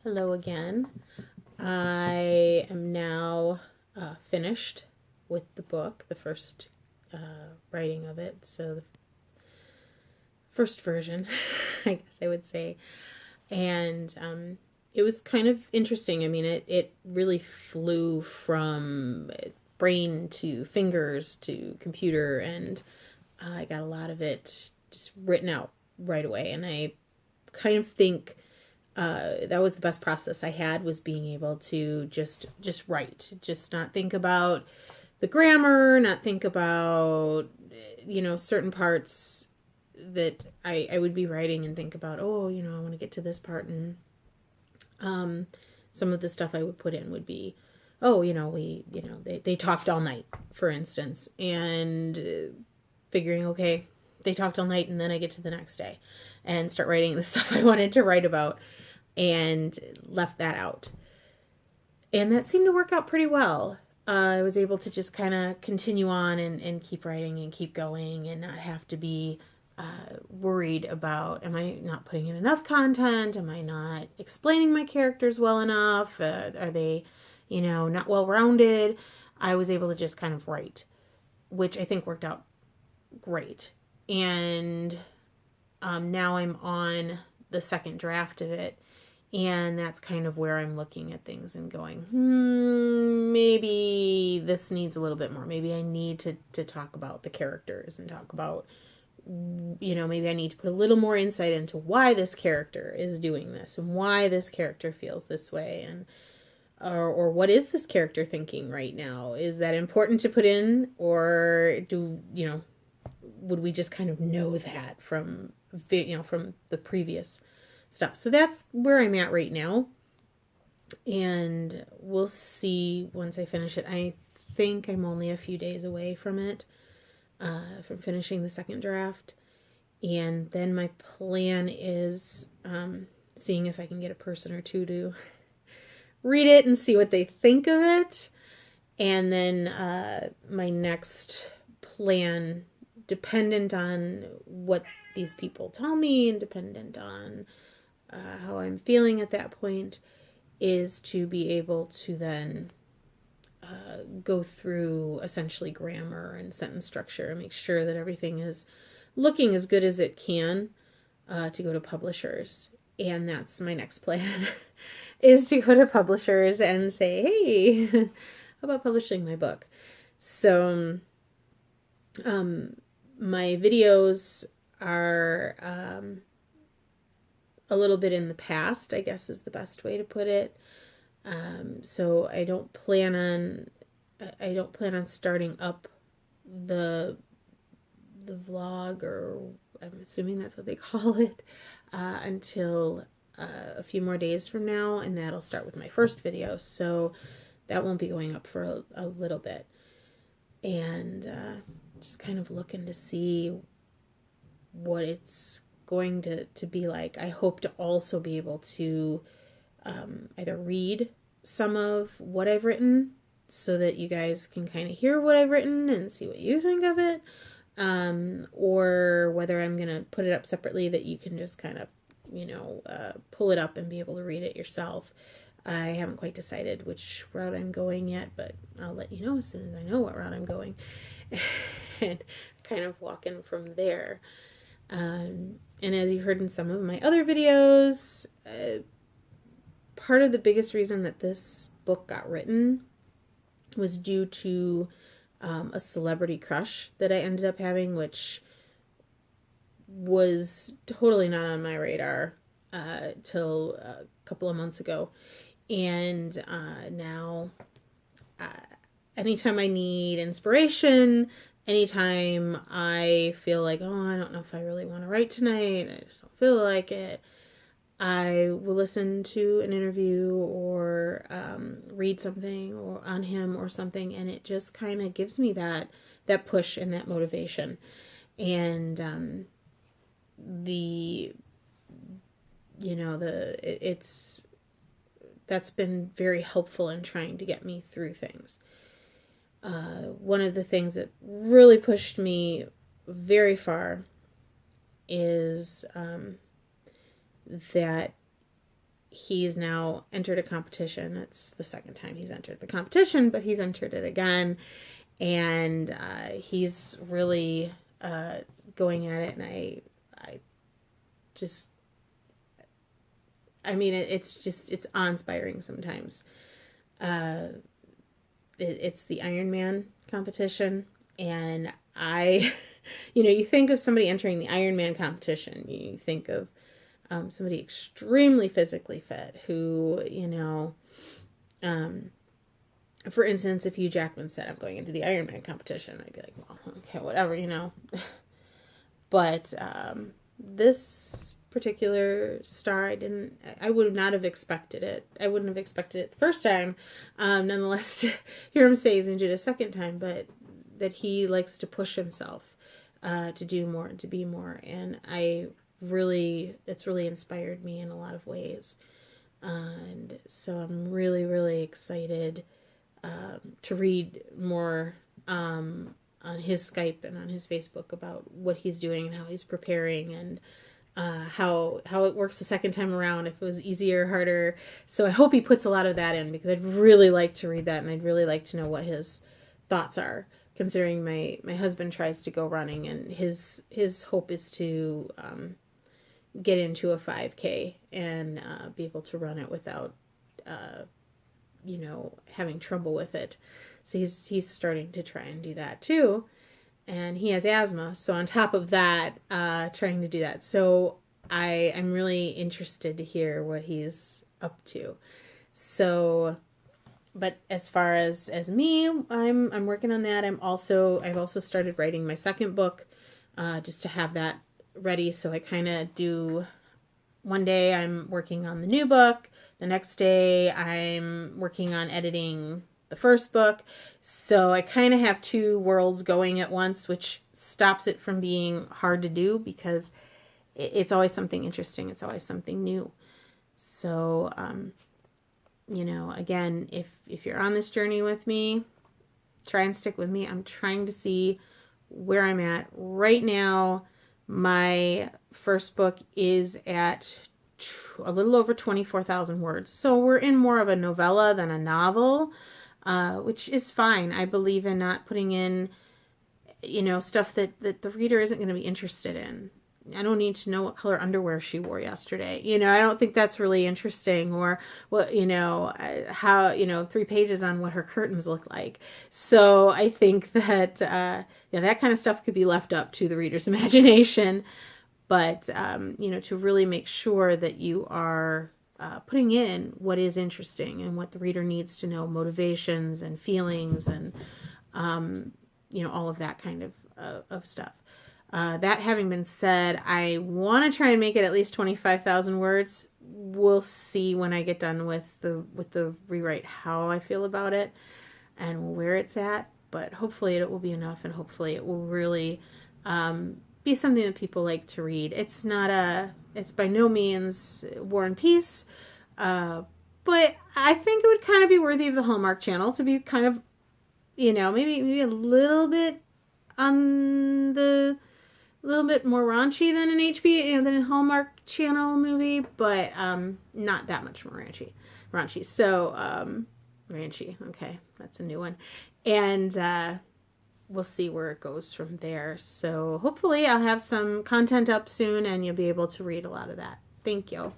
Hello again. I am now finished with the book, the first writing of it. So the first version, I guess I would say. And it was kind of interesting. I mean, it really flew from brain to fingers to computer, and I got a lot of it just written out right away. And I kind of think that was the best process I had, was being able to just write, just not think about the grammar, not think about certain parts that I would be writing and think about, oh, I want to get to this part. And some of the stuff I would put in would be, oh, they talked all night, for instance, and figuring, okay, they talked all night, and then I get to the next day and start writing the stuff I wanted to write about, and left that out. And that seemed to work out pretty well. I was able to just kind of continue on and keep writing and keep going, and not have to be worried about, am I not putting in enough content? Am I not explaining my characters well enough? Are they, not well-rounded? I was able to just kind of write, which I think worked out great. And now I'm on the second draft of it. And that's kind of where I'm looking at things and going, maybe this needs a little bit more. Maybe I need to talk about the characters and talk about, maybe I need to put a little more insight into why this character is doing this and why this character feels this way, and or what is this character thinking right now? Is that important to put in, or would we just kind of know that from the previous stuff? So that's where I'm at right now, and we'll see once I finish it. I think I'm only a few days away from it, from finishing the second draft, and then my plan is seeing if I can get a person or two to read it and see what they think of it. And then my next plan, dependent on what these people tell me and dependent on how I'm feeling at that point, is to be able to then go through essentially grammar and sentence structure and make sure that everything is looking as good as it can to go to publishers. And that's my next plan, is to go to publishers and say, hey, how about publishing my book? So my videos are a little bit in the past, I guess is the best way to put it. So I don't plan on starting up the vlog, or I'm assuming that's what they call it, until a few more days from now, and that'll start with my first video. So that won't be going up for a little bit, and just kind of looking to see what it's going to be like. I hope to also be able to either read some of what I've written so that you guys can kind of hear what I've written and see what you think of it, or whether I'm going to put it up separately that you can just kind of, pull it up and be able to read it yourself. I haven't quite decided which route I'm going yet, but I'll let you know as soon as I know what route I'm going, and kind of walk in from there. And as you've heard in some of my other videos, part of the biggest reason that this book got written was due to a celebrity crush that I ended up having, which was totally not on my radar till a couple of months ago. And now anytime I need inspiration, anytime I feel like, oh, I don't know if I really want to write tonight, I just don't feel like it, I will listen to an interview or read something or on him or something, and it just kind of gives me that push and that motivation. And that's been very helpful in trying to get me through things. One of the things that really pushed me very far is that he's now entered a competition. It's the second time he's entered the competition, but he's entered it again. And he's really going at it. And I just, I mean, it's awe-inspiring sometimes. It's the Ironman competition. And you think of somebody entering the Ironman competition, you think of somebody extremely physically fit who, for instance, if Hugh Jackman said, I'm going into the Ironman competition, I'd be like, well, okay, whatever, But this particular star, I would not have expected it. I wouldn't have expected it the first time, nonetheless, to hear him say he's going to do it a second time, but that he likes to push himself to do more, to be more. And it's really inspired me in a lot of ways. And so I'm really, really excited to read more on his Skype and on his Facebook about what he's doing and how he's preparing, and how it works the second time around, if it was easier, harder. So I hope he puts a lot of that in, because I'd really like to read that, and I'd really like to know what his thoughts are, considering my husband tries to go running, and his hope is to get into a 5K and be able to run it without having trouble with it. So he's starting to try and do that too. And he has asthma, so on top of that, trying to do that. So I'm really interested to hear what he's up to. So, but as far as me, I'm working on that. I've also started writing my second book, just to have that ready. So I kind of do, one day I'm working on the new book, the next day I'm working on editing the first book. So I kind of have two worlds going at once, which stops it from being hard to do, because it's always something interesting. It's always something new. So, again, if you're on this journey with me, try and stick with me. I'm trying to see where I'm at right now. My first book is at a little over 24,000 words. So we're in more of a novella than a novel, which is fine. I believe in not putting in, stuff that the reader isn't going to be interested in. I don't need to know what color underwear she wore yesterday. I don't think that's really interesting, or what, how, 3 pages on what her curtains look like. So I think that, that kind of stuff could be left up to the reader's imagination. But, to really make sure that you are putting in what is interesting and what the reader needs to know, motivations and feelings and, all of that kind of stuff. That having been said, I want to try and make it at least 25,000 words. We'll see when I get done with the rewrite how I feel about it and where it's at. But hopefully it will be enough, and hopefully it will really be something that people like to read. It's by no means War and Peace, but I think it would kind of be worthy of the Hallmark Channel to be kind of, maybe a little bit on the little bit more raunchy than an than a Hallmark Channel movie, but not that much more raunchy. So ranchy. Okay, that's a new one, and we'll see where it goes from there. So hopefully I'll have some content up soon, and you'll be able to read a lot of that. Thank you.